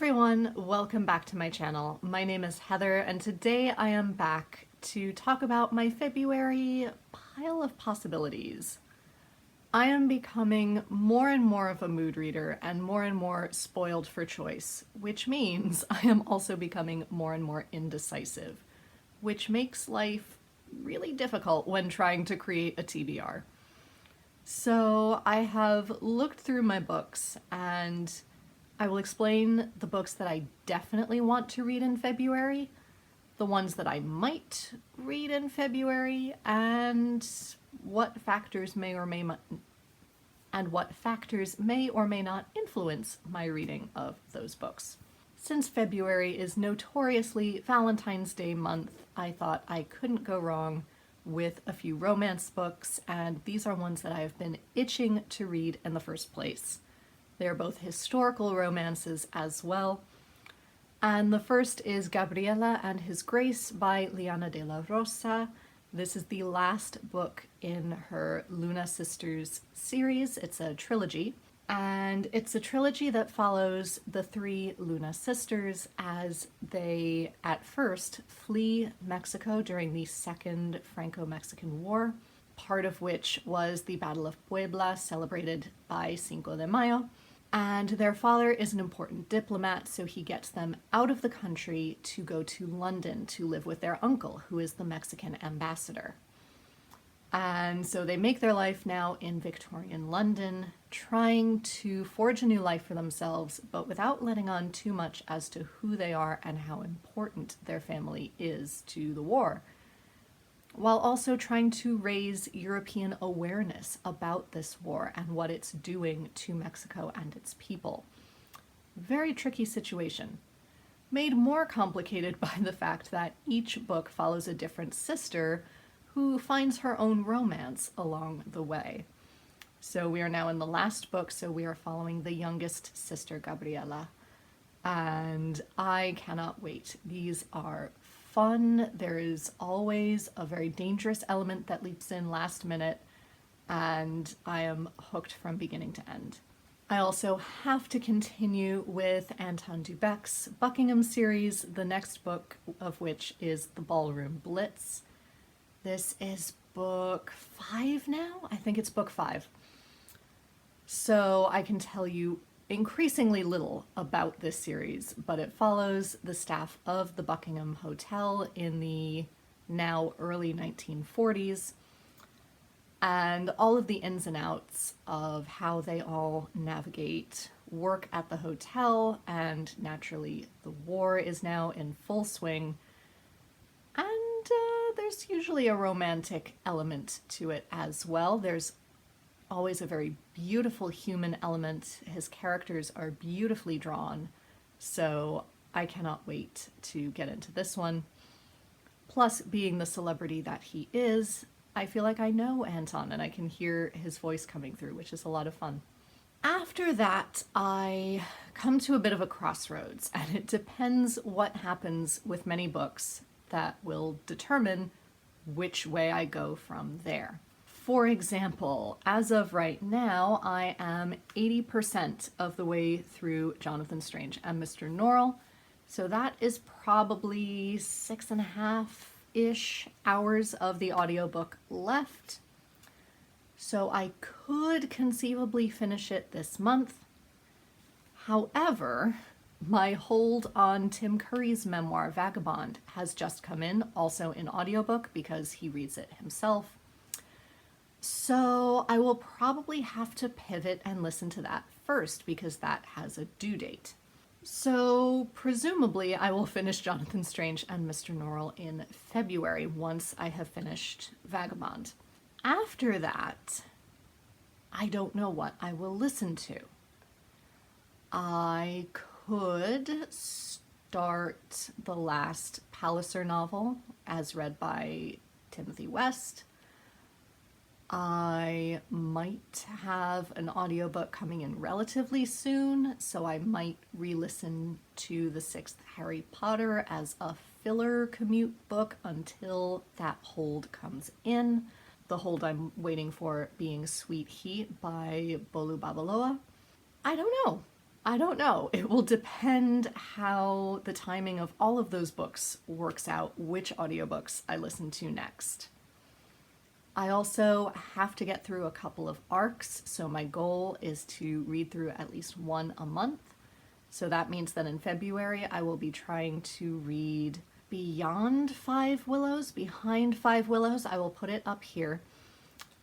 everyone, welcome back to my channel. My name is Heather and today I am back to talk about my February pile of possibilities. I am becoming more and more of a mood reader and more spoiled for choice, which means I am also becoming more and more indecisive, which makes life really difficult when trying to create a TBR. So I have looked through my books and I will explain the books that I definitely want to read in February, the ones that I might read in February, and what factors may or may not influence my reading of those books. Since February is notoriously Valentine's Day month, I thought I couldn't go wrong with a few romance books, and these are ones that I have been itching to read in the first place. They're both historical romances as well. And the first is Gabriela and His Grace by Liana de la Rosa. This is the last book in her Luna Sisters series. It's a trilogy. And it's a trilogy that follows the three Luna sisters as they, at first, flee Mexico during the Second Franco-Mexican War, part of which was the Battle of Puebla, celebrated by Cinco de Mayo. And their father is an important diplomat, so he gets them out of the country to go to London to live with their uncle, who is the Mexican ambassador. And so they make their life now in Victorian London, trying to forge a new life for themselves, but without letting on too much as to who they are and how important their family is to the war, while also trying to raise European awareness about this war and what it's doing to Mexico and its people. Very tricky situation, made more complicated by the fact that each book follows a different sister who finds her own romance along the way. So we are now in the last book, so we are following the youngest sister, Gabriela, and I cannot wait. These are fun. There is always a very dangerous element that leaps in last minute, and I am hooked from beginning to end. I also have to continue with Anton du Bex's Buckingham series, the next book of which is The Ballroom Blitz. This is book 5 now? I think it's book 5. So I can tell you increasingly little about this series, but it follows the staff of the Buckingham Hotel in the now early 1940s and all of the ins and outs of how they all navigate work at the hotel, and naturally the war is now in full swing, and there's usually a romantic element to it as well. There's always a very beautiful human element. His characters are beautifully drawn, so I cannot wait to get into this one. Plus, being the celebrity that he is, I feel like I know Anton and I can hear his voice coming through, which is a lot of fun. After that, I come to a bit of a crossroads, and it depends what happens with many books that will determine which way I go from there. For example, as of right now, I am 80% of the way through Jonathan Strange and Mr. Norrell, so that is probably 6.5-ish hours of the audiobook left. So I could conceivably finish it this month. However, my hold on Tim Curry's memoir, Vagabond, has just come in, also in audiobook because he reads it himself. So I will probably have to pivot and listen to that first because that has a due date. So presumably I will finish Jonathan Strange and Mr. Norrell in February once I have finished Vagabond. After that, I don't know what I will listen to. I could start the last Palliser novel as read by Timothy West. I might have an audiobook coming in relatively soon, so I might re-listen to the 6th Harry Potter as a filler commute book until that hold comes in. The hold I'm waiting for being Sweet Heat by Bolu Babalola. I don't know. I don't know. It will depend how the timing of all of those books works out, which audiobooks I listen to next. I also have to get through a couple of arcs, so my goal is to read through at least one a month. So that means that in February I will be trying to read Beyond Five Willows, Behind Five Willows. I will put it up here.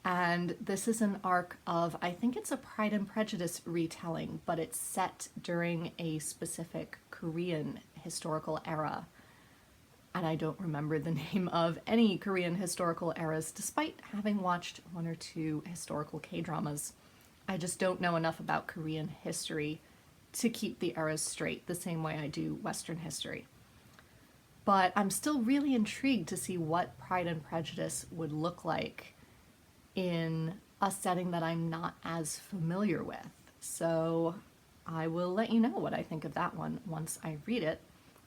And this is an arc of, I think it's a Pride and Prejudice retelling, but it's set during a specific Korean historical era. And I don't remember the name of any Korean historical eras, despite having watched one or two historical K-dramas. I just don't know enough about Korean history to keep the eras straight the same way I do Western history. But I'm still really intrigued to see what Pride and Prejudice would look like in a setting that I'm not as familiar with. So I will let you know what I think of that one once I read it.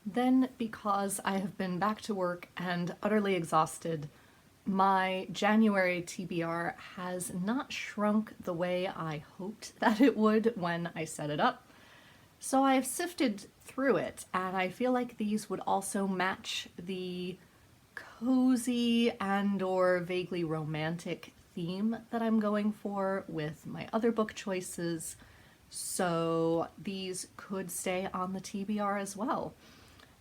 Then, because I have been back to work and utterly exhausted, my January TBR has not shrunk the way I hoped that it would when I set it up. So I have sifted through it, and I feel like these would also match the cozy and or vaguely romantic theme that I'm going for with my other book choices. So these could stay on the TBR as well.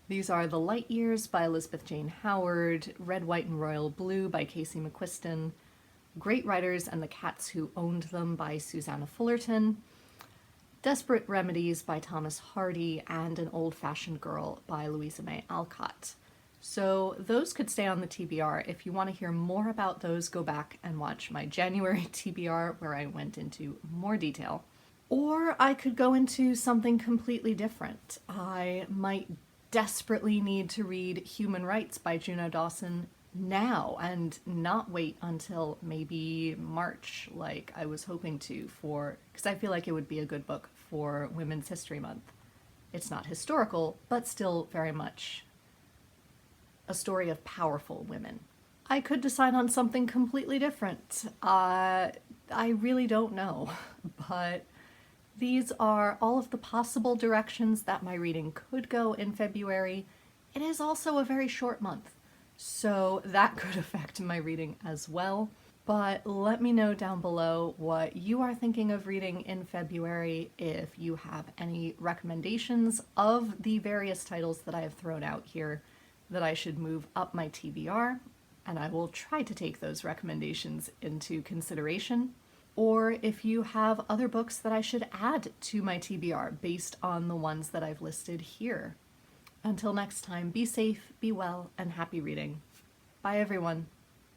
These are The Light Years by Elizabeth Jane Howard, Red, White, and Royal Blue by Casey McQuiston, Great Writers and the Cats Who Owned Them by Susanna Fullerton, Desperate Remedies by Thomas Hardy, and An Old-Fashioned Girl by Louisa May Alcott. So those could stay on the TBR. If you want to hear more about those, go back and watch my January TBR where I went into more detail. Or I could go into something completely different. I might desperately need to read Human Rights by Juno Dawson now and not wait until maybe March like I was hoping to, because I feel like it would be a good book for Women's History Month. It's not historical, but still very much a story of powerful women. I could decide on something completely different. I really don't know, but these are all of the possible directions that my reading could go in February. It is also a very short month, so that could affect my reading as well. But let me know down below what you are thinking of reading in February, if you have any recommendations of the various titles that I have thrown out here that I should move up my TBR, and I will try to take those recommendations into consideration. Or if you have other books that I should add to my TBR based on the ones that I've listed here. Until next time, be safe, be well, and happy reading. Bye everyone.